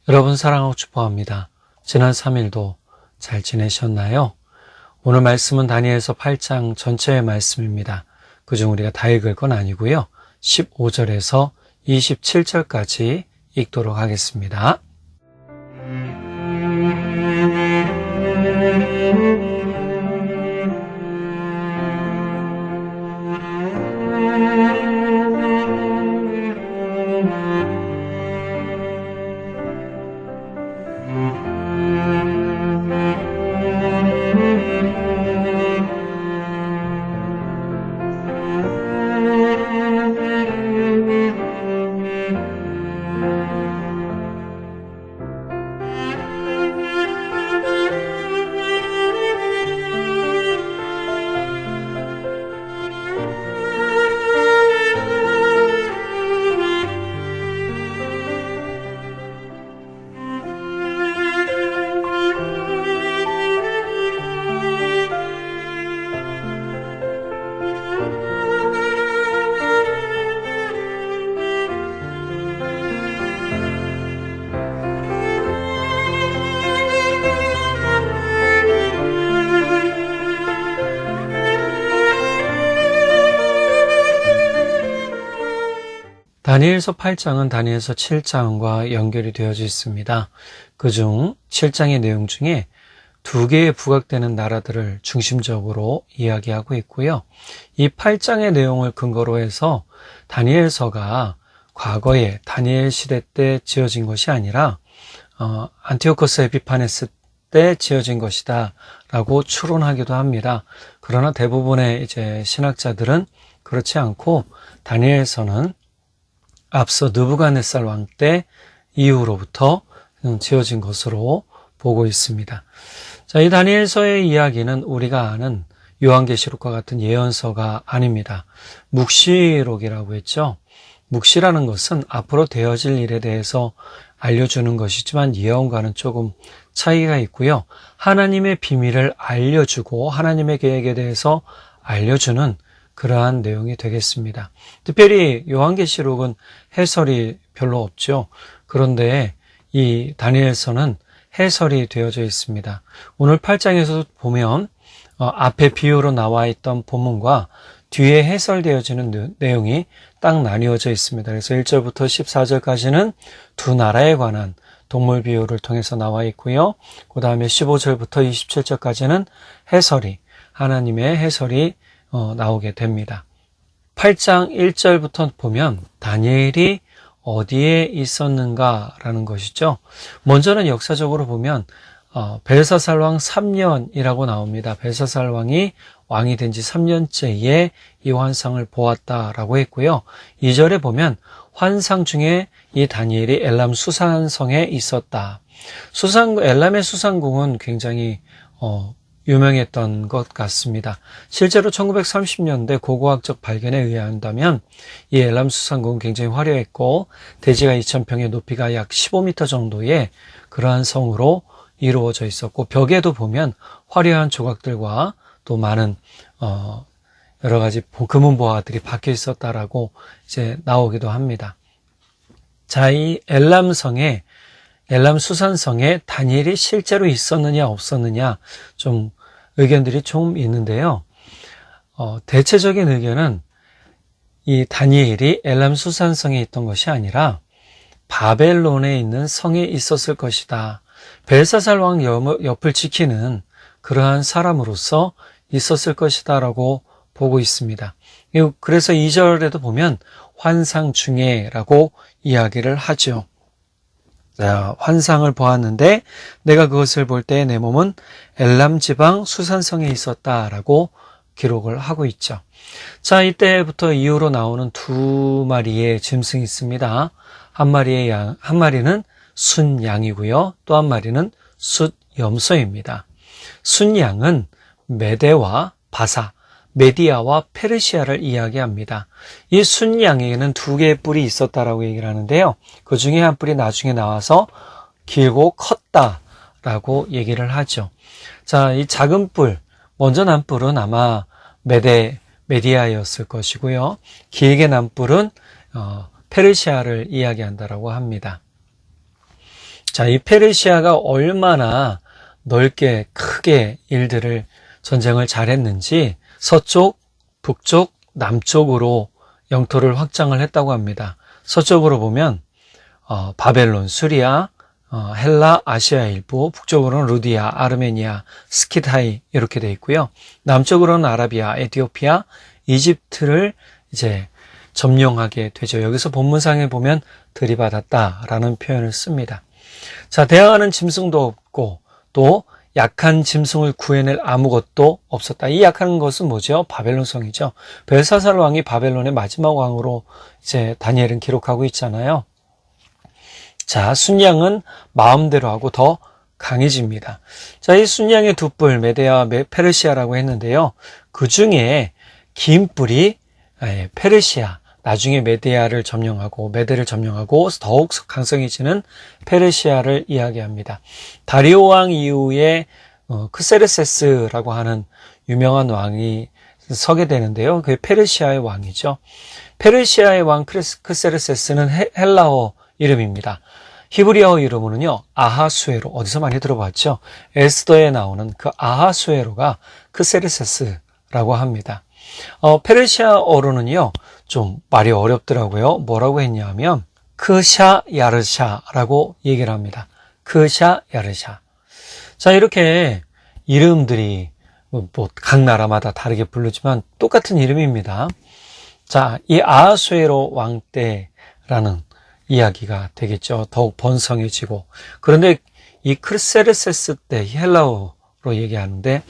여러분 사랑하고 축복합니다. 지난 3일도 잘 지내셨나요? 오늘 말씀은 다니엘서 8장 전체의 말씀입니다. 그중 우리가 다 읽을 건 아니고요. 15절에서 27절까지 읽도록 하겠습니다. 다니엘서 8장은 다니엘서 7장과 연결이 되어져 있습니다. 그중 7장의 내용 중에 두 개의 부각되는 나라들을 중심적으로 이야기하고 있고요. 이 8장의 내용을 근거로 해서 다니엘서가 과거에 다니엘 시대 때 지어진 것이 아니라 안티오코스 에피파네스 때 지어진 것이다 라고 추론하기도 합니다. 그러나 대부분의 이제 신학자들은 그렇지 않고 다니엘서는 앞서 느부갓네살 왕 때 이후로부터 지어진 것으로 보고 있습니다. 자, 이 다니엘서의 이야기는 우리가 아는 요한계시록과 같은 예언서가 아닙니다. 묵시록이라고 했죠. 묵시라는 것은 앞으로 되어질 일에 대해서 알려주는 것이지만 예언과는 조금 차이가 있고요. 하나님의 비밀을 알려주고 하나님의 계획에 대해서 알려주는 그러한 내용이 되겠습니다. 특별히 요한계시록은 해설이 별로 없죠. 그런데 이 다니엘서는 해설이 되어져 있습니다. 오늘 8장에서 보면 앞에 비유로 나와 있던 본문과 뒤에 해설되어지는 내용이 딱 나뉘어져 있습니다. 그래서 1절부터 14절까지는 두 나라에 관한 동물 비유를 통해서 나와 있고요. 그 다음에 15절부터 27절까지는 하나님의 해설이 나오게 됩니다. 8장 1절부터 보면 다니엘이 어디에 있었는가라는 것이죠. 먼저는 역사적으로 보면 벨사살 왕 3년이라고 나옵니다. 벨사살 왕이 왕이 된 지 3년째에 이 환상을 보았다라고 했고요. 2절에 보면 환상 중에 이 다니엘이 엘람 수산성에 있었다. 엘람의 수산궁은 굉장히 유명했던 것 같습니다. 실제로 1930년대 고고학적 발견에 의한다면 이 엘람 수산궁은 굉장히 화려했고 대지가 2,000평의 높이가 약 15m 정도의 그러한 성으로 이루어져 있었고 벽에도 보면 화려한 조각들과 또 많은 여러 가지 금은보화들이 박혀 있었다라고 이제 나오기도 합니다. 자, 이 엘람 수산성에 다니엘이 실제로 있었느냐 없었느냐 좀 의견들이 좀 있는데요. 대체적인 의견은 이 다니엘이 엘람 수산성에 있던 것이 아니라 바벨론에 있는 성에 있었을 것이다. 벨사살 왕 옆을 지키는 그러한 사람으로서 있었을 것이다 라고 보고 있습니다. 그래서 2절에도 보면 환상 중에 라고 이야기를 하죠. 자, 환상을 보았는데 내가 그것을 볼 때 내 몸은 엘람 지방 수산성에 있었다라고 기록을 하고 있죠. 자, 이때부터 이후로 나오는 두 마리의 짐승이 있습니다. 한 마리는 순양이고요. 또 한 마리는 숫염소입니다. 순양은 메대와 바사, 메디아와 페르시아를 이야기합니다. 이 순양에게는 두 개의 뿔이 있었다라고 얘기를 하는데요. 그 중에 한 뿔이 나중에 나와서 길고 컸다라고 얘기를 하죠. 자, 이 작은 뿔, 먼저 난 뿔은 아마 메디아였을 것이고요. 길게 난 뿔은 페르시아를 이야기한다라고 합니다. 자, 이 페르시아가 얼마나 넓게 크게 전쟁을 잘했는지 서쪽, 북쪽, 남쪽으로 영토를 확장을 했다고 합니다. 서쪽으로 보면 바벨론, 수리아, 헬라, 아시아 일부, 북쪽으로는 루디아, 아르메니아, 스키타이 이렇게 돼 있고요. 남쪽으로는 아라비아, 에티오피아, 이집트를 이제 점령하게 되죠. 여기서 본문상에 보면 들이받았다라는 표현을 씁니다. 자, 대항하는 짐승도 없고 또 약한 짐승을 구해낼 아무것도 없었다. 이 약한 것은 뭐죠? 바벨론성이죠. 벨사살 왕이 바벨론의 마지막 왕으로 이제 다니엘은 기록하고 있잖아요. 자, 순양은 마음대로 하고 더 강해집니다. 자, 이 순양의 두 뿔, 메데아, 페르시아라고 했는데요. 그 중에 긴 뿔이 페르시아, 나중에 메데를 점령하고 더욱 강성해지는 페르시아를 이야기합니다. 다리오 왕 이후에 크세르세스라고 하는 유명한 왕이 서게 되는데요. 그게 페르시아의 왕이죠. 페르시아의 왕 크세르세스는 헬라어 이름입니다. 히브리어 이름으로는요, 아하수에로, 어디서 많이 들어봤죠? 에스더에 나오는 그 아하수에로가 크세르세스라고 합니다. 페르시아어로는요, 좀 말이 어렵더라고요. 뭐라고 했냐면, 크샤 야르샤라고 얘기를 합니다. 크샤 야르샤. 자, 이렇게 이름들이 각 나라마다 다르게 부르지만 똑같은 이름입니다. 자, 이 아하수에로 왕 때라는 이야기가 되겠죠. 더욱 번성해지고. 그런데 이 크세르세스 때 헬라어로 얘기하는데,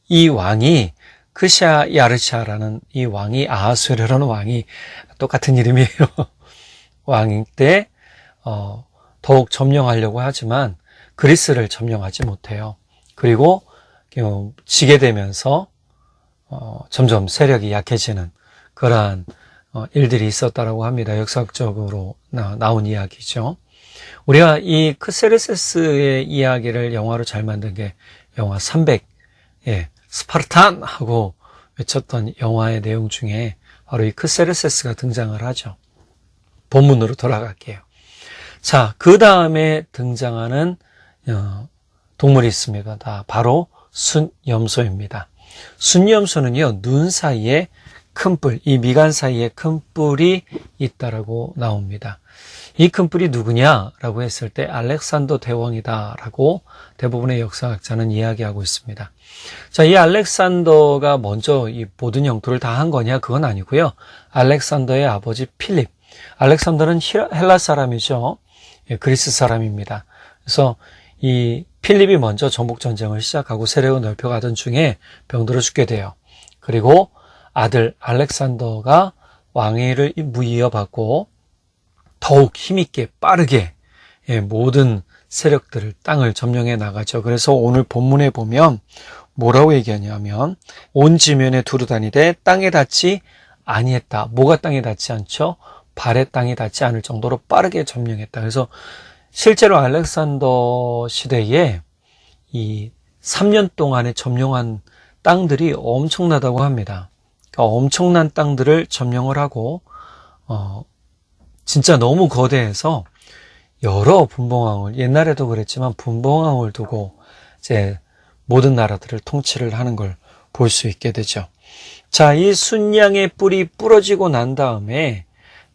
이 왕이 크샤 야르샤라는 이 왕이 아하수에로라는 왕이 똑같은 이름이에요. 왕 때 더욱 점령하려고 하지만 그리스를 점령하지 못해요. 그리고 지게 되면서 점점 세력이 약해지는 그러한 일들이 있었다라고 합니다. 역사적으로 나온 이야기죠. 우리가 이 크세르세스의 이야기를 영화로 잘 만든 게 영화 300, 스파르탄! 하고 외쳤던 영화의 내용 중에 바로 이 크세르세스가 등장을 하죠. 본문으로 돌아갈게요. 자, 그 다음에 등장하는 동물이 있습니다. 바로 순염소입니다. 순염소는요, 눈 사이에 큰 뿔, 이 미간 사이에 큰 뿔이 있다라고 나옵니다. 이 큰 뿔이 누구냐라고 했을 때 알렉산더 대왕이다라고 대부분의 역사학자는 이야기하고 있습니다. 자, 이 알렉산더가 먼저 이 모든 영토를 다 한 거냐? 그건 아니고요. 알렉산더의 아버지 필립. 알렉산더는 헬라 사람이죠. 그리스 사람입니다. 그래서 이 필립이 먼저 정복 전쟁을 시작하고 세력을 넓혀가던 중에 병들어 죽게 돼요. 그리고 아들 알렉산더가 왕위를 이어받고 더욱 힘있게 빠르게 모든 세력들을 땅을 점령해 나가죠. 그래서 오늘 본문에 보면 뭐라고 얘기하냐면 온 지면에 두루 다니되 땅에 닿지 아니했다. 뭐가 땅에 닿지 않죠? 발의 땅이 닿지 않을 정도로 빠르게 점령했다. 그래서 실제로 알렉산더 시대에 이 3년 동안에 점령한 땅들이 엄청나다고 합니다. 그러니까 엄청난 땅들을 점령을 하고 진짜 너무 거대해서 여러 분봉왕을, 옛날에도 그랬지만 분봉왕을 두고 이제 모든 나라들을 통치를 하는 걸 볼 수 있게 되죠. 자, 이 순양의 뿔이 부러지고 난 다음에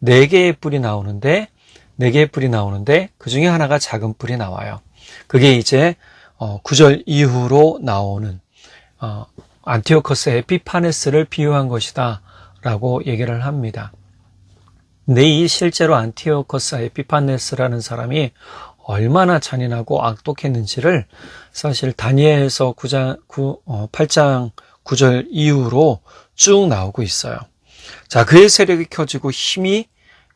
4개의 뿔이 나오는데 그 중에 하나가 작은 뿔이 나와요. 그게 이제 9절 이후로 나오는 안티오커스 에피파네스를 비유한 것이다 라고 얘기를 합니다. 근데 이 실제로 안티오커스 에피파네스라는 사람이 얼마나 잔인하고 악독했는지를 사실 다니엘서 8장 9절 이후로 쭉 나오고 있어요. 자, 그의 세력이 켜지고 힘이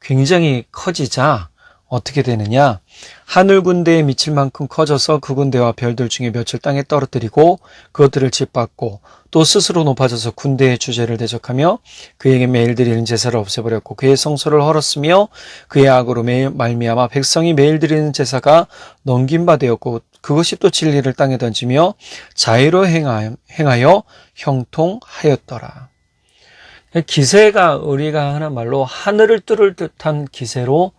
굉장히 커지자 어떻게 되느냐? 하늘 군대에 미칠 만큼 커져서 그 군대와 별들 중에 몇을 땅에 떨어뜨리고 그것들을 짓밟고 또 스스로 높아져서 군대의 주제를 대적하며 그에게 매일 드리는 제사를 없애버렸고 그의 성소를 헐었으며 그의 악으로 말미암아 백성이 매일 드리는 제사가 넘긴 바 되었고 그것이 또 진리를 땅에 던지며 자의로 행하여 형통하였더라. 기세가 우리가 하는 말로 하늘을 뚫을 듯한 기세로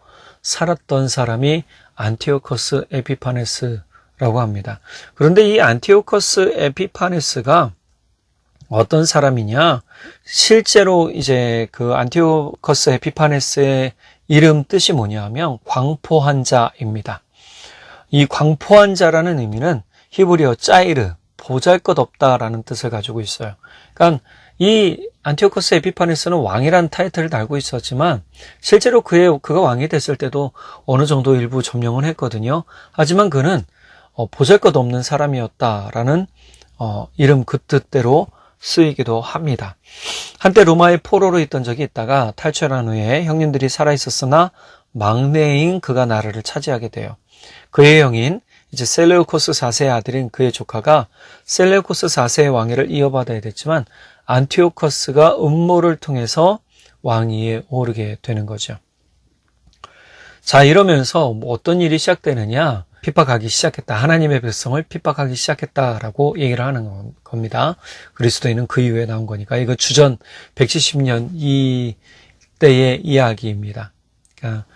살았던 사람이 안티오커스 에피파네스라고 합니다. 그런데 이 안티오커스 에피파네스가 어떤 사람이냐? 실제로 이제 그 안티오커스 에피파네스의 이름 뜻이 뭐냐면 광포한 자입니다. 이 광포한 자라는 의미는 히브리어 짜이르, 보잘것없다라는 뜻을 가지고 있어요. 그러니까 이 안티오커스 에피파네스는 왕이라는 타이틀을 달고 있었지만 실제로 그가 왕이 됐을 때도 어느 정도 일부 점령을 했거든요. 하지만 그는 보잘것없는 사람이었다라는 이름 그 뜻대로 쓰이기도 합니다. 한때 로마의 포로로 있던 적이 있다가 탈출한 후에 형님들이 살아있었으나 막내인 그가 나라를 차지하게 돼요. 그의 형인 이제 셀레우코스 4세의 아들인 그의 조카가 셀레우코스 4세의 왕위를 이어받아야 됐지만 안티오커스가 음모를 통해서 왕위에 오르게 되는 거죠. 자, 이러면서 어떤 일이 시작되느냐? 핍박하기 시작했다. 하나님의 백성을 핍박하기 시작했다라고 얘기를 하는 겁니다. 그리스도인은 그 이후에 나온 거니까 이거 주전 170년 이때의 이야기입니다. 그러니까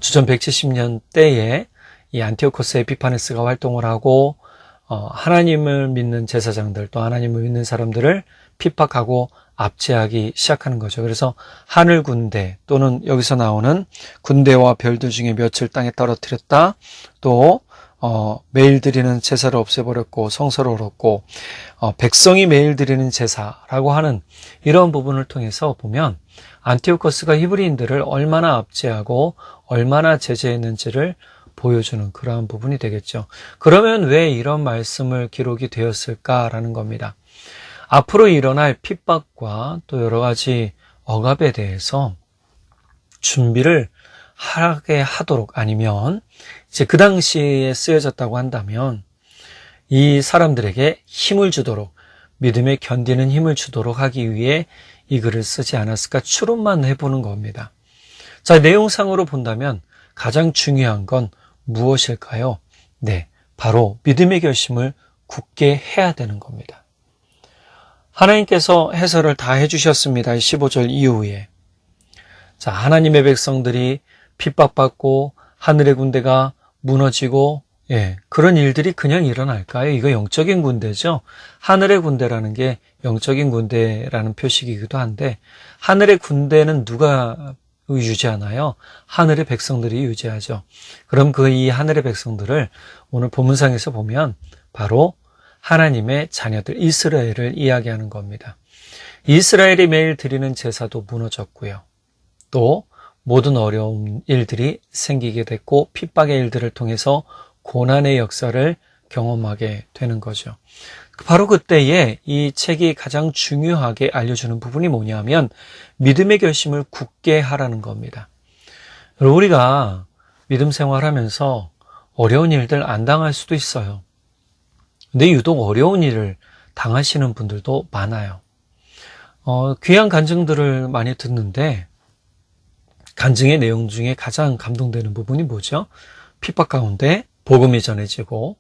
주전 170년 때에 이 안티오코스 에피파네스가 활동을 하고 하나님을 믿는 제사장들 또 하나님을 믿는 사람들을 핍박하고 압제하기 시작하는 거죠. 그래서 하늘 군대 또는 여기서 나오는 군대와 별들 중에 몇을 땅에 떨어뜨렸다. 또 매일 드리는 제사를 없애버렸고 성소를 얻었고 백성이 매일 드리는 제사라고 하는 이런 부분을 통해서 보면 안티오코스가 히브리인들을 얼마나 압제하고 얼마나 제재했는지를 보여주는 그러한 부분이 되겠죠. 그러면 왜 이런 말씀을 기록이 되었을까라는 겁니다. 앞으로 일어날 핍박과 또 여러 가지 억압에 대해서 준비를 하게 하도록 아니면 이제 그 당시에 쓰여졌다고 한다면 이 사람들에게 힘을 주도록 믿음에 견디는 힘을 주도록 하기 위해 이 글을 쓰지 않았을까 추론만 해보는 겁니다. 자, 내용상으로 본다면 가장 중요한 건 무엇일까요? 네, 바로 믿음의 결심을 굳게 해야 되는 겁니다. 하나님께서 해설을 다 해주셨습니다. 15절 이후에. 자, 하나님의 백성들이 핍박받고 하늘의 군대가 무너지고 그런 일들이 그냥 일어날까요? 이거 영적인 군대죠. 하늘의 군대라는 게 영적인 군대라는 표식이기도 한데 하늘의 군대는 누가 유지하나요? 하늘의 백성들이 유지하죠. 그럼 이 하늘의 백성들을 오늘 본문상에서 보면 바로 하나님의 자녀들 이스라엘을 이야기하는 겁니다. 이스라엘이 매일 드리는 제사도 무너졌고요. 또 모든 어려운 일들이 생기게 됐고 핍박의 일들을 통해서 고난의 역사를 경험하게 되는 거죠. 바로 그때에 이 책이 가장 중요하게 알려주는 부분이 뭐냐면 믿음의 결심을 굳게 하라는 겁니다. 우리가 믿음 생활하면서 어려운 일들 안 당할 수도 있어요. 근데 유독 어려운 일을 당하시는 분들도 많아요. 귀한 간증들을 많이 듣는데 간증의 내용 중에 가장 감동되는 부분이 뭐죠? 핍박 가운데 복음이 전해지고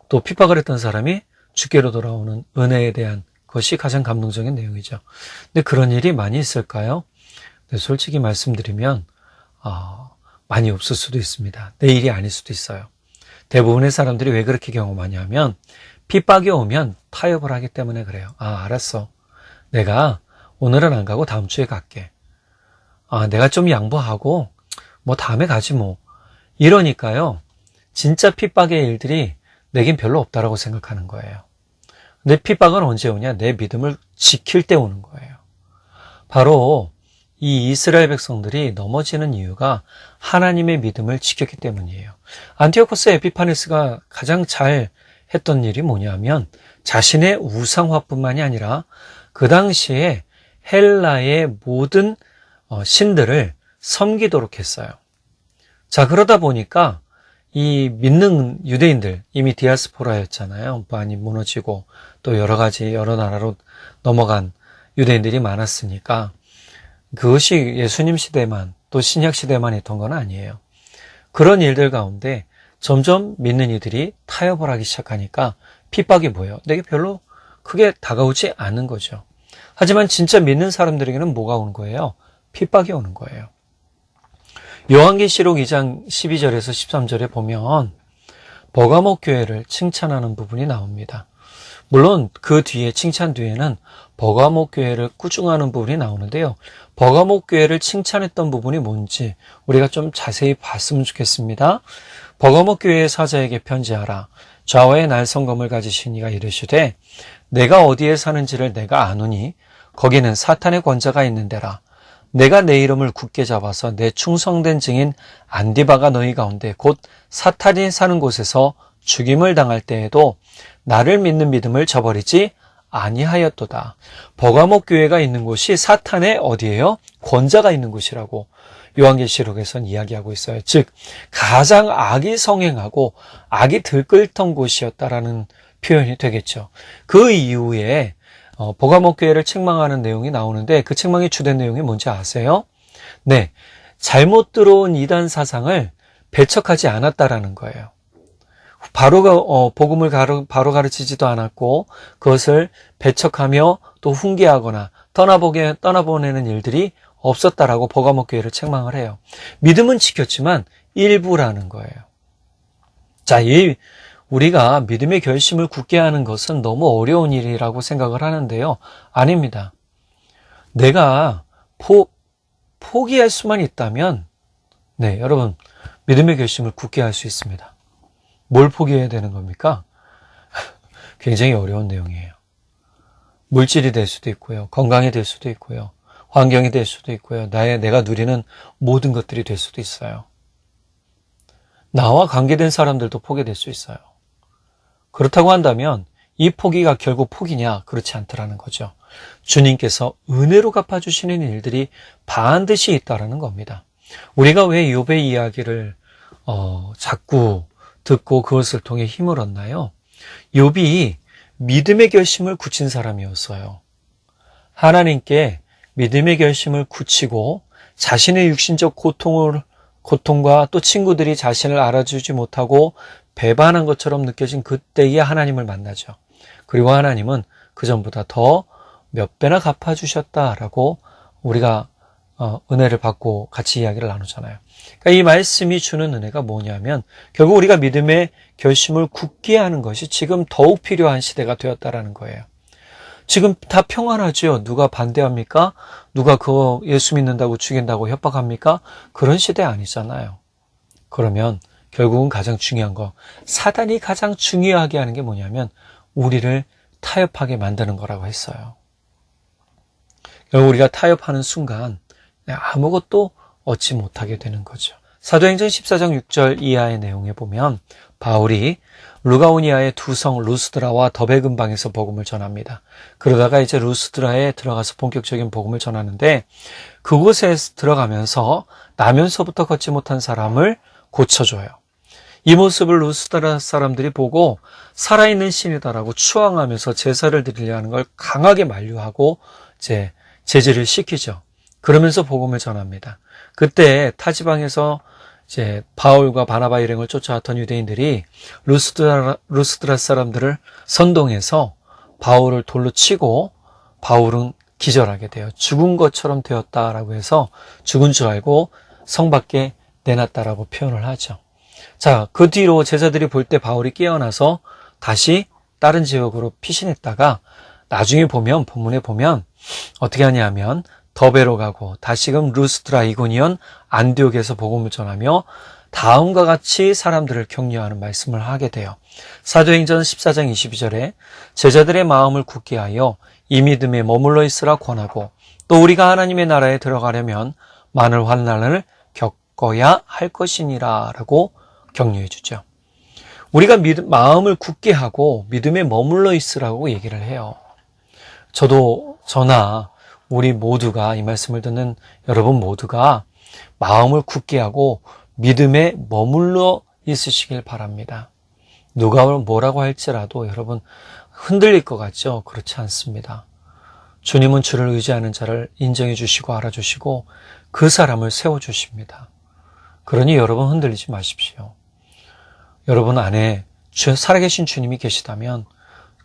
또 핍박을 했던 사람이 주께로 돌아오는 은혜에 대한 것이 가장 감동적인 내용이죠. 근데 그런 일이 많이 있을까요? 네, 솔직히 말씀드리면 많이 없을 수도 있습니다. 내 일이 아닐 수도 있어요. 대부분의 사람들이 왜 그렇게 경험하냐면 핍박이 오면 타협을 하기 때문에 그래요. 알았어. 내가 오늘은 안 가고 다음 주에 갈게. 내가 좀 양보하고 뭐 다음에 가지 뭐. 이러니까요. 진짜 핍박의 일들이 내겐 별로 없다라고 생각하는 거예요. 내 핍박은 언제 오냐? 내 믿음을 지킬 때 오는 거예요. 바로 이 이스라엘 백성들이 넘어지는 이유가 하나님의 믿음을 지켰기 때문이에요. 안티오코스 에피파네스가 가장 잘 했던 일이 뭐냐면 자신의 우상화뿐만이 아니라 그 당시에 헬라의 모든 신들을 섬기도록 했어요. 자, 그러다 보니까 이 믿는 유대인들, 이미 디아스포라였잖아요. 많이 무너지고 또 여러 가지 여러 나라로 넘어간 유대인들이 많았으니까 그것이 예수님 시대만 또 신약 시대만 있던 건 아니에요. 그런 일들 가운데 점점 믿는 이들이 타협을 하기 시작하니까 핍박이 뭐예요? 내게 별로 크게 다가오지 않은 거죠. 하지만 진짜 믿는 사람들에게는 뭐가 오는 거예요? 핍박이 오는 거예요. 요한계시록 2장 12절에서 13절에 보면 버가모 교회를 칭찬하는 부분이 나옵니다. 물론 그 뒤에 칭찬 뒤에는 버가모 교회를 꾸중하는 부분이 나오는데요. 버가모 교회를 칭찬했던 부분이 뭔지 우리가 좀 자세히 봤으면 좋겠습니다. 버가모 교회의 사자에게 편지하라. 좌우에 날성검을 가지신 이가 이르시되 내가 어디에 사는지를 내가 아노니 거기는 사탄의 권자가 있는 데라. 내가 내 이름을 굳게 잡아서 내 충성된 증인 안디바가 너희 가운데 곧 사탄이 사는 곳에서 죽임을 당할 때에도 나를 믿는 믿음을 저버리지 아니하였도다. 버가모 교회가 있는 곳이 사탄의 어디예요? 권자가 있는 곳이라고 요한계시록에서는 이야기하고 있어요. 즉 가장 악이 성행하고 악이 들끓던 곳이었다라는 표현이 되겠죠. 그 이후에 버가모 교회를 책망하는 내용이 나오는데 그 책망의 주된 내용이 뭔지 아세요? 네, 잘못 들어온 이단 사상을 배척하지 않았다라는 거예요. 복음을 바로 가르치지도 않았고 그것을 배척하며 또 훈계하거나 떠나보내는 일들이 없었다라고 버가모 교회를 책망을 해요. 믿음은 지켰지만 일부라는 거예요. 자, 우리가 믿음의 결심을 굳게 하는 것은 너무 어려운 일이라고 생각을 하는데요. 아닙니다. 내가 포기할 수만 있다면 네, 여러분 믿음의 결심을 굳게 할 수 있습니다. 뭘 포기해야 되는 겁니까? 굉장히 어려운 내용이에요. 물질이 될 수도 있고요. 건강이 될 수도 있고요. 환경이 될 수도 있고요. 내가 누리는 모든 것들이 될 수도 있어요. 나와 관계된 사람들도 포기될 수 있어요. 그렇다고 한다면 이 포기가 결국 포기냐? 그렇지 않더라는 거죠. 주님께서 은혜로 갚아주시는 일들이 반드시 있다라는 겁니다. 우리가 왜 욥의 이야기를 자꾸 듣고 그것을 통해 힘을 얻나요? 욥이 믿음의 결심을 굳힌 사람이었어요. 하나님께 믿음의 결심을 굳히고 자신의 육신적 고통과 또 친구들이 자신을 알아주지 못하고 배반한 것처럼 느껴진 그때에 하나님을 만나죠. 그리고 하나님은 그전보다 더 몇 배나 갚아주셨다라고 우리가 은혜를 받고 같이 이야기를 나누잖아요. 그러니까 이 말씀이 주는 은혜가 뭐냐면 결국 우리가 믿음의 결심을 굳게 하는 것이 지금 더욱 필요한 시대가 되었다라는 거예요. 지금 다 평안하죠. 누가 반대합니까? 누가 그거 예수 믿는다고 죽인다고 협박합니까? 그런 시대 아니잖아요. 그러면 결국은 가장 중요한 거, 사단이 가장 중요하게 하는 게 뭐냐면 우리를 타협하게 만드는 거라고 했어요. 결국 우리가 타협하는 순간 아무것도 얻지 못하게 되는 거죠. 사도행전 14장 6절 이하의 내용에 보면 바울이 루가오니아의 두 성 루스드라와 더베 근방에서 복음을 전합니다. 그러다가 이제 루스드라에 들어가서 본격적인 복음을 전하는데 그곳에 들어가면서 나면서부터 걷지 못한 사람을 고쳐줘요. 이 모습을 루스드라 사람들이 보고 살아있는 신이다라고 추앙하면서 제사를 드리려 하는 걸 강하게 만류하고 이제 제지를 시키죠. 그러면서 복음을 전합니다. 그때 타지방에서 이제 바울과 바나바 일행을 쫓아왔던 유대인들이 루스드라 사람들을 선동해서 바울을 돌로 치고 바울은 기절하게 돼요. 죽은 것처럼 되었다라고 해서 죽은 줄 알고 성 밖에 내놨다라고 표현을 하죠. 자, 그 뒤로 제자들이 볼 때 바울이 깨어나서 다시 다른 지역으로 피신했다가 나중에 보면 본문에 보면 어떻게 하냐면 더베로 가고 다시금 루스드라, 이고니온, 안디옥에서 복음을 전하며 다음과 같이 사람들을 격려하는 말씀을 하게 돼요. 사도행전 14장 22절에 제자들의 마음을 굳게 하여 이 믿음에 머물러 있으라 권하고 또 우리가 하나님의 나라에 들어가려면 많은 환난을 겪어야 할 것이니라 라고 격려해 주죠. 우리가 마음을 굳게 하고 믿음에 머물러 있으라고 얘기를 해요. 저나 우리 모두가 이 말씀을 듣는 여러분 모두가 마음을 굳게 하고 믿음에 머물러 있으시길 바랍니다. 누가 뭐라고 할지라도 여러분 흔들릴 것 같죠? 그렇지 않습니다. 주님은 주를 의지하는 자를 인정해 주시고 알아주시고 그 사람을 세워주십니다. 그러니 여러분 흔들리지 마십시오. 여러분 안에 살아계신 주님이 계시다면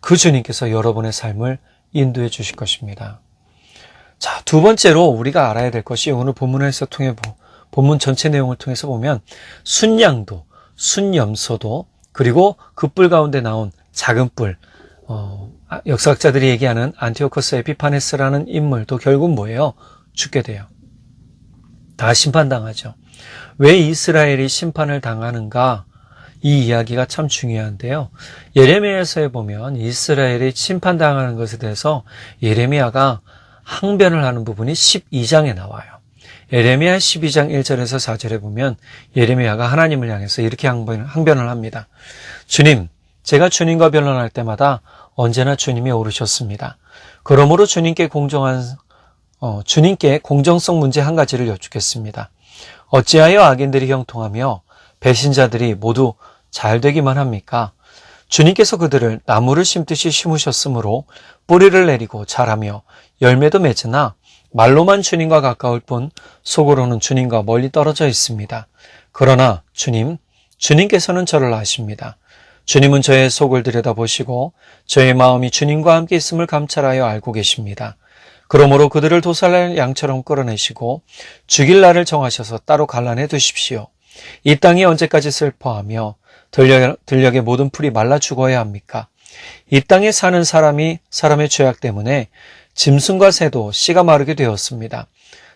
그 주님께서 여러분의 삶을 인도해 주실 것입니다. 자, 두 번째로 우리가 알아야 될 것이 오늘 본문에서 통해 본문 전체 내용을 통해서 보면 순양도, 순염소도, 그리고 그 뿔 가운데 나온 작은 뿔, 역사학자들이 얘기하는 안티오코스 에피파네스라는 인물도 결국 뭐예요? 죽게 돼요. 다 심판당하죠. 왜 이스라엘이 심판을 당하는가? 이 이야기가 참 중요한데요. 예레미야서에 보면 이스라엘이 심판당하는 것에 대해서 예레미야가 항변을 하는 부분이 12장에 나와요. 예레미야 12장 1절에서 4절에 보면 예레미야가 하나님을 향해서 이렇게 항변을 합니다. 주님, 제가 주님과 변론할 때마다 언제나 주님이 오르셨습니다. 그러므로 주님께 공정성 문제 한 가지를 여쭙겠습니다. 어찌하여 악인들이 형통하며 배신자들이 모두 잘 되기만 합니까? 주님께서 그들을 나무를 심듯이 심으셨으므로 뿌리를 내리고 자라며 열매도 맺으나 말로만 주님과 가까울 뿐 속으로는 주님과 멀리 떨어져 있습니다. 그러나 주님께서는 저를 아십니다. 주님은 저의 속을 들여다보시고 저의 마음이 주님과 함께 있음을 감찰하여 알고 계십니다. 그러므로 그들을 도살날 양처럼 끌어내시고 죽일 날을 정하셔서 따로 갈라내 두십시오. 이 땅이 언제까지 슬퍼하며 들녘의 모든 풀이 말라 죽어야 합니까? 이 땅에 사는 사람의 죄악 때문에 짐승과 새도 씨가 마르게 되었습니다.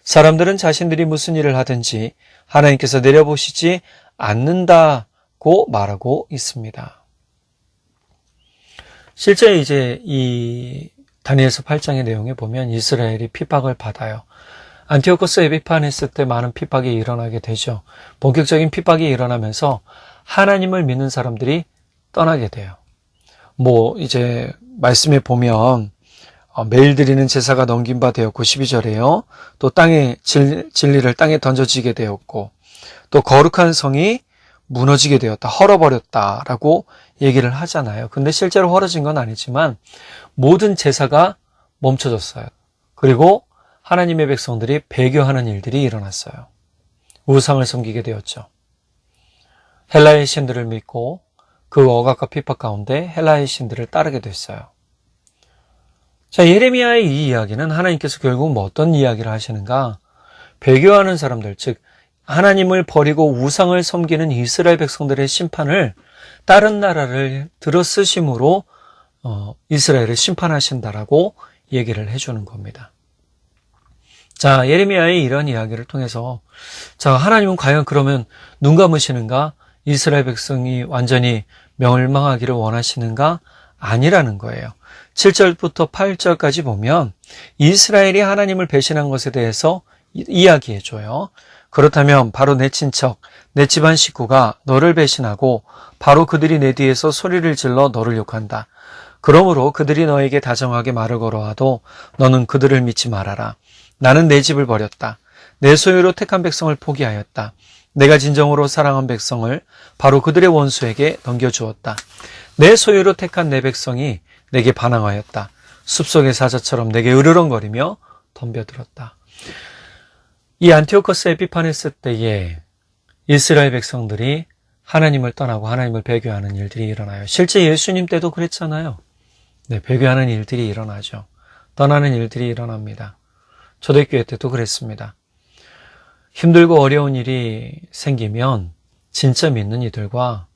사람들은 자신들이 무슨 일을 하든지 하나님께서 내려보시지 않는다고 말하고 있습니다. 실제 이제 이 다니엘서 8장의 내용에 보면 이스라엘이 핍박을 받아요. 안티오코스 에피파네스 때 많은 핍박이 일어나게 되죠. 본격적인 핍박이 일어나면서 하나님을 믿는 사람들이 떠나게 돼요. 이제 말씀에 보면 매일 드리는 제사가 넘긴 바 되었고 12절에요. 또 땅에 진리를 땅에 던져지게 되었고 또 거룩한 성이 무너지게 되었다. 헐어버렸다라고 얘기를 하잖아요. 근데 실제로 헐어진 건 아니지만 모든 제사가 멈춰졌어요. 그리고 하나님의 백성들이 배교하는 일들이 일어났어요. 우상을 섬기게 되었죠. 헬라의 신들을 믿고 그 억압과 핍박 가운데 헬라의 신들을 따르게 됐어요. 자, 예레미야의 이 이야기는 하나님께서 결국 어떤 이야기를 하시는가? 배교하는 사람들, 즉 하나님을 버리고 우상을 섬기는 이스라엘 백성들의 심판을 다른 나라를 들어쓰심으로 이스라엘을 심판하신다라고 얘기를 해주는 겁니다. 자, 예레미야의 이런 이야기를 통해서 자, 하나님은 과연 그러면 눈 감으시는가? 이스라엘 백성이 완전히 멸망하기를 원하시는가? 아니라는 거예요. 7절부터 8절까지 보면 이스라엘이 하나님을 배신한 것에 대해서 이야기해줘요. 그렇다면 바로 내 친척, 내 집안 식구가 너를 배신하고 바로 그들이 내 뒤에서 소리를 질러 너를 욕한다. 그러므로 그들이 너에게 다정하게 말을 걸어와도 너는 그들을 믿지 말아라. 나는 내 집을 버렸다. 내 소유로 택한 백성을 포기하였다. 내가 진정으로 사랑한 백성을 바로 그들의 원수에게 넘겨주었다. 내 소유로 택한 내 백성이 내게 반항하였다. 숲속의 사자처럼 내게 으르렁거리며 덤벼들었다. 이 안티오코스 에피파네스 때에 이스라엘 백성들이 하나님을 떠나고 하나님을 배교하는 일들이 일어나요. 실제 예수님 때도 그랬잖아요. 네, 배교하는 일들이 일어나죠. 떠나는 일들이 일어납니다. 초대교회 때도 그랬습니다. 힘들고 어려운 일이 생기면 진짜 믿는 이들과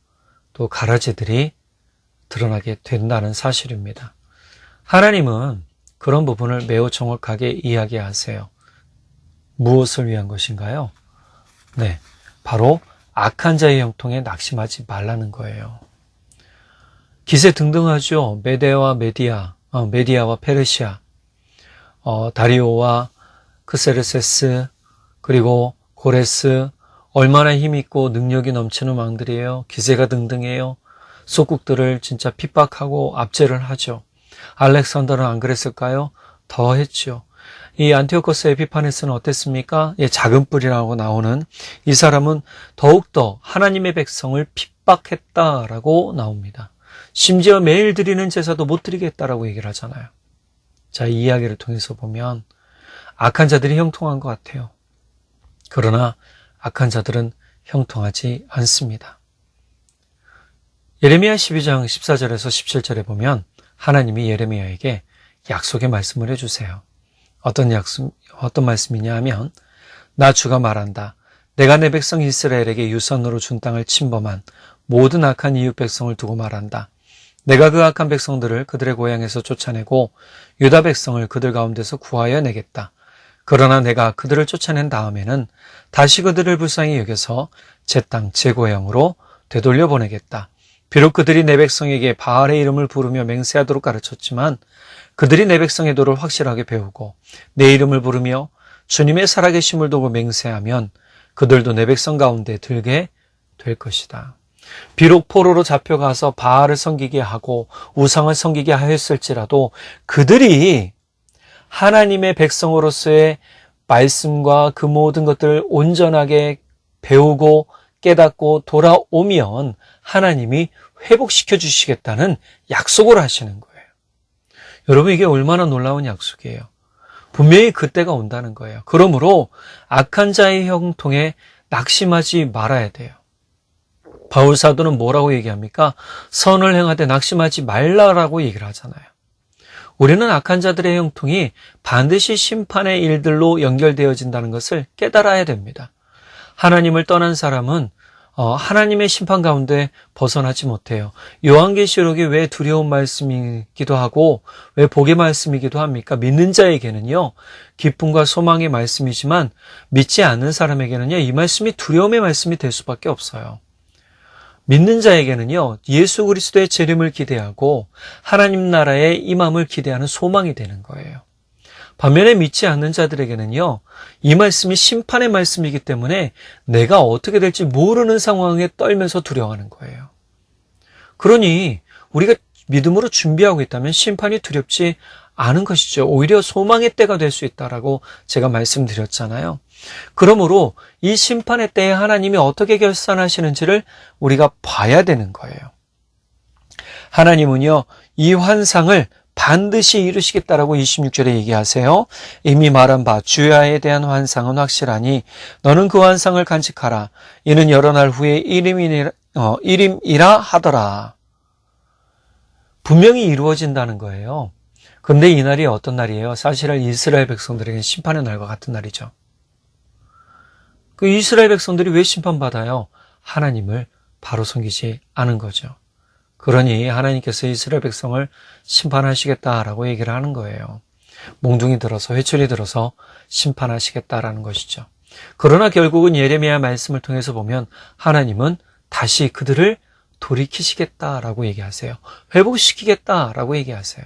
또 가라지들이 드러나게 된다는 사실입니다. 하나님은 그런 부분을 매우 정확하게 이야기하세요. 무엇을 위한 것인가요? 네, 바로 악한 자의 형통에 낙심하지 말라는 거예요. 기세 등등하죠. 메디아와 페르시아, 다리오와 크세르세스, 그리고 고레스, 얼마나 힘있고 능력이 넘치는 왕들이에요. 기세가 등등해요. 속국들을 진짜 핍박하고 압제를 하죠. 알렉산더는 안 그랬을까요? 더 했죠. 이 안티오코스 에피파네스는 어땠습니까? 작은 뿔이라고 나오는 이 사람은 더욱더 하나님의 백성을 핍박했다라고 나옵니다. 심지어 매일 드리는 제사도 못 드리겠다라고 얘기를 하잖아요. 자, 이 이야기를 통해서 보면 악한 자들이 형통한 것 같아요. 그러나 악한 자들은 형통하지 않습니다. 예레미야 12장 14절에서 17절에 보면 하나님이 예레미야에게 약속의 말씀을 해주세요. 어떤 말씀이냐 하면 나 주가 말한다. 내가 내 백성 이스라엘에게 유선으로 준 땅을 침범한 모든 악한 이웃 백성을 두고 말한다. 내가 그 악한 백성들을 그들의 고향에서 쫓아내고 유다 백성을 그들 가운데서 구하여 내겠다. 그러나 내가 그들을 쫓아낸 다음에는 다시 그들을 불쌍히 여겨서 제 땅 제 고향으로 되돌려 보내겠다. 비록 그들이 내 백성에게 바알의 이름을 부르며 맹세하도록 가르쳤지만 그들이 내 백성의 도를 확실하게 배우고 내 이름을 부르며 주님의 살아계심을 두고 맹세하면 그들도 내 백성 가운데 들게 될 것이다. 비록 포로로 잡혀가서 바알을 섬기게 하고 우상을 섬기게 하였을지라도 그들이 하나님의 백성으로서의 말씀과 그 모든 것들을 온전하게 배우고 깨닫고 돌아오면 하나님이 회복시켜 주시겠다는 약속을 하시는 거예요. 여러분, 이게 얼마나 놀라운 약속이에요. 분명히 그때가 온다는 거예요. 그러므로 악한 자의 형통에 낙심하지 말아야 돼요. 바울 사도는 뭐라고 얘기합니까? 선을 행하되 낙심하지 말라라고 얘기를 하잖아요. 우리는 악한 자들의 형통이 반드시 심판의 일들로 연결되어진다는 것을 깨달아야 됩니다. 하나님을 떠난 사람은 하나님의 심판 가운데 벗어나지 못해요. 요한계시록이 왜 두려운 말씀이기도 하고 왜 복의 말씀이기도 합니까? 믿는 자에게는요, 기쁨과 소망의 말씀이지만 믿지 않는 사람에게는요, 이 말씀이 두려움의 말씀이 될 수밖에 없어요. 믿는 자에게는요, 예수 그리스도의 재림을 기대하고 하나님 나라의 임함을 기대하는 소망이 되는 거예요. 반면에 믿지 않는 자들에게는요, 이 말씀이 심판의 말씀이기 때문에 내가 어떻게 될지 모르는 상황에 떨면서 두려워하는 거예요. 그러니 우리가 믿음으로 준비하고 있다면 심판이 두렵지 않은 것이죠. 오히려 소망의 때가 될 수 있다라고 제가 말씀드렸잖아요. 그러므로 이 심판의 때에 하나님이 어떻게 결산하시는지를 우리가 봐야 되는 거예요. 하나님은요, 이 환상을 반드시 이루시겠다라고 26절에 얘기하세요. 이미 말한 바 주야에 대한 환상은 확실하니 너는 그 환상을 간직하라. 이는 여러 날 후에 일임이라 하더라. 분명히 이루어진다는 거예요. 근데 이 날이 어떤 날이에요? 사실은 이스라엘 백성들에게는 심판의 날과 같은 날이죠. 그 이스라엘 백성들이 왜 심판받아요? 하나님을 바로 섬기지 않은 거죠. 그러니 하나님께서 이스라엘 백성을 심판하시겠다라고 얘기를 하는 거예요. 몽둥이 들어서 회초리 들어서 심판하시겠다라는 것이죠. 그러나 결국은 예레미야 말씀을 통해서 보면 하나님은 다시 그들을 돌이키시겠다라고 얘기하세요. 회복시키겠다라고 얘기하세요.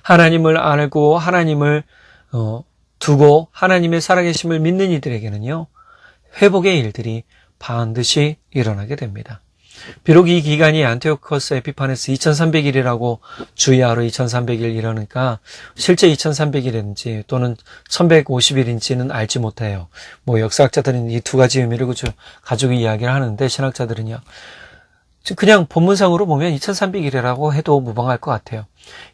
하나님을 알고 하나님을 두고 하나님의 살아계심을 믿는 이들에게는요, 회복의 일들이 반드시 일어나게 됩니다. 비록 이 기간이 안티오코스 에피파네스 2300일이라고 주야로 2300일 이러니까 실제 2300일인지 또는 1150일인지는 알지 못해요. 역사학자들은 이 두 가지 의미를 가지고 이야기를 하는데 신학자들은요, 그냥 본문상으로 보면 2300일이라고 해도 무방할 것 같아요.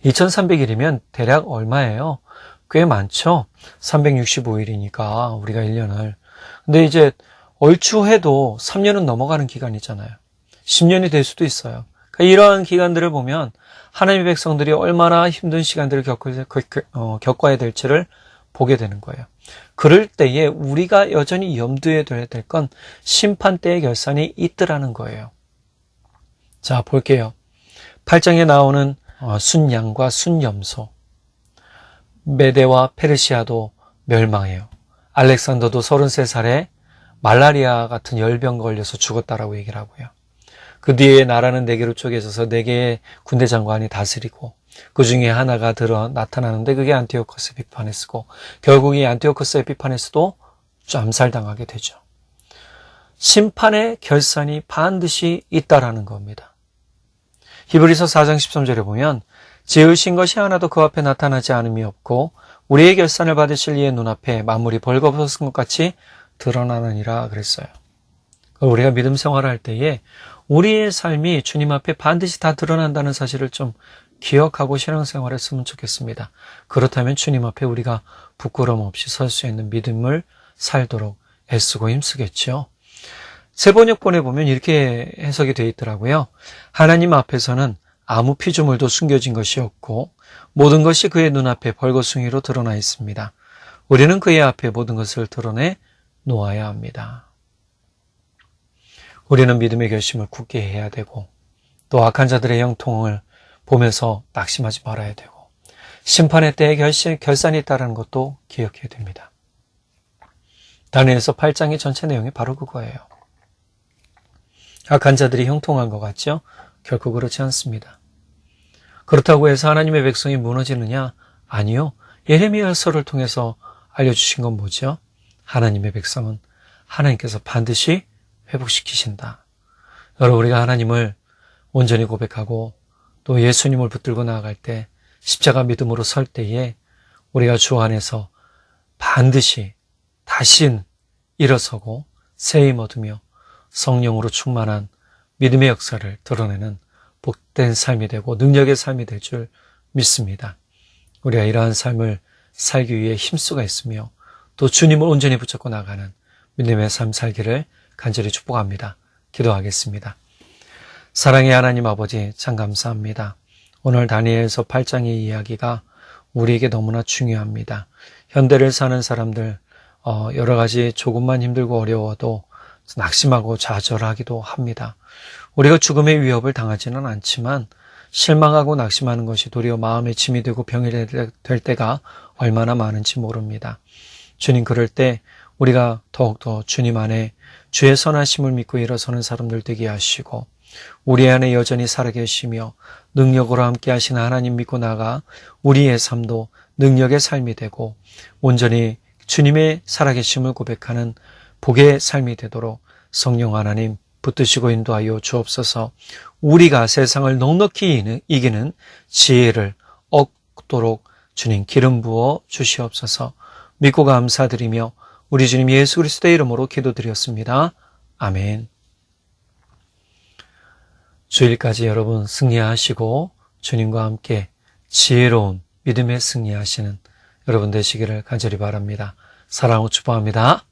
2300일이면 대략 얼마예요? 꽤 많죠? 365일이니까 우리가 1년을. 근데 이제 얼추 해도 3년은 넘어가는 기간이잖아요. 10년이 될 수도 있어요. 그러니까 이러한 기간들을 보면 하나님의 백성들이 얼마나 힘든 시간들을 겪어야 될지를 보게 되는 거예요. 그럴 때에 우리가 여전히 염두에 둬야 될 건 심판 때의 결산이 있더라는 거예요. 자, 볼게요. 8장에 나오는 순양과 순염소, 메대와 페르시아도 멸망해요. 알렉산더도 33살에 말라리아 같은 열병 걸려서 죽었다라고 얘기를 하고요. 그 뒤에 나라는 4개로 쪼개져서 4개의 군대 장관이 다스리고 그 중에 하나가 나타나는데 그게 안티오코스 에피파네스고 결국 이 안티오코스 에피파네스도 암살당하게 되죠. 심판의 결산이 반드시 있다라는 겁니다. 히브리서 4장 13절에 보면 지으신 것이 하나도 그 앞에 나타나지 않음이 없고 우리의 결산을 받으실 이의 눈앞에 만물이 벌거벗은 것 같이 드러나느니라 그랬어요. 우리가 믿음 생활을 할 때에 우리의 삶이 주님 앞에 반드시 다 드러난다는 사실을 좀 기억하고 신앙생활을 했으면 좋겠습니다. 그렇다면 주님 앞에 우리가 부끄러움 없이 설 수 있는 믿음을 살도록 애쓰고 힘쓰겠죠. 세번역본에 보면 이렇게 해석이 되어 있더라고요. 하나님 앞에서는 아무 피조물도 숨겨진 것이 없고 모든 것이 그의 눈앞에 벌거숭이로 드러나 있습니다. 우리는 그의 앞에 모든 것을 드러내 놓아야 합니다. 우리는 믿음의 결심을 굳게 해야 되고 또 악한 자들의 형통을 보면서 낙심하지 말아야 되고 심판의 때에 결산이 있다는 것도 기억해야 됩니다. 다니엘서 8장의 전체 내용이 바로 그거예요. 악한 자들이 형통한 것 같죠? 결코 그렇지 않습니다. 그렇다고 해서 하나님의 백성이 무너지느냐? 아니요. 예레미야서를 통해서 알려주신 건 뭐죠? 하나님의 백성은 하나님께서 반드시 회복시키신다. 여러분, 우리가 하나님을 온전히 고백하고 또 예수님을 붙들고 나아갈 때 십자가 믿음으로 설 때에 우리가 주 안에서 반드시 다시 일어서고 새 힘 얻으며 성령으로 충만한 믿음의 역사를 드러내는 복된 삶이 되고 능력의 삶이 될 줄 믿습니다. 우리가 이러한 삶을 살기 위해 힘쓰가 있으며 또 주님을 온전히 붙잡고 나가는 믿음의 삶 살기를 간절히 축복합니다. 기도하겠습니다. 사랑의 하나님 아버지, 참 감사합니다. 오늘 다니엘서 8장의 이야기가 우리에게 너무나 중요합니다. 현대를 사는 사람들 여러 가지 조금만 힘들고 어려워도 낙심하고 좌절하기도 합니다. 우리가 죽음의 위협을 당하지는 않지만 실망하고 낙심하는 것이 도리어 마음의 짐이 되고 병이 될 때가 얼마나 많은지 모릅니다. 주님, 그럴 때 우리가 더욱더 주님 안에 주의 선하심을 믿고 일어서는 사람들 되게 하시고 우리 안에 여전히 살아계시며 능력으로 함께 하시는 하나님 믿고 나가 우리의 삶도 능력의 삶이 되고 온전히 주님의 살아계심을 고백하는 복의 삶이 되도록 성령 하나님 붙드시고 인도하여 주옵소서. 우리가 세상을 넉넉히 이기는 지혜를 얻도록 주님 기름 부어 주시옵소서. 믿고 감사드리며 우리 주님 예수 그리스도의 이름으로 기도드렸습니다. 아멘. 주일까지 여러분 승리하시고 주님과 함께 지혜로운 믿음의 승리하시는 여러분 되시기를 간절히 바랍니다. 사랑하고 축복합니다.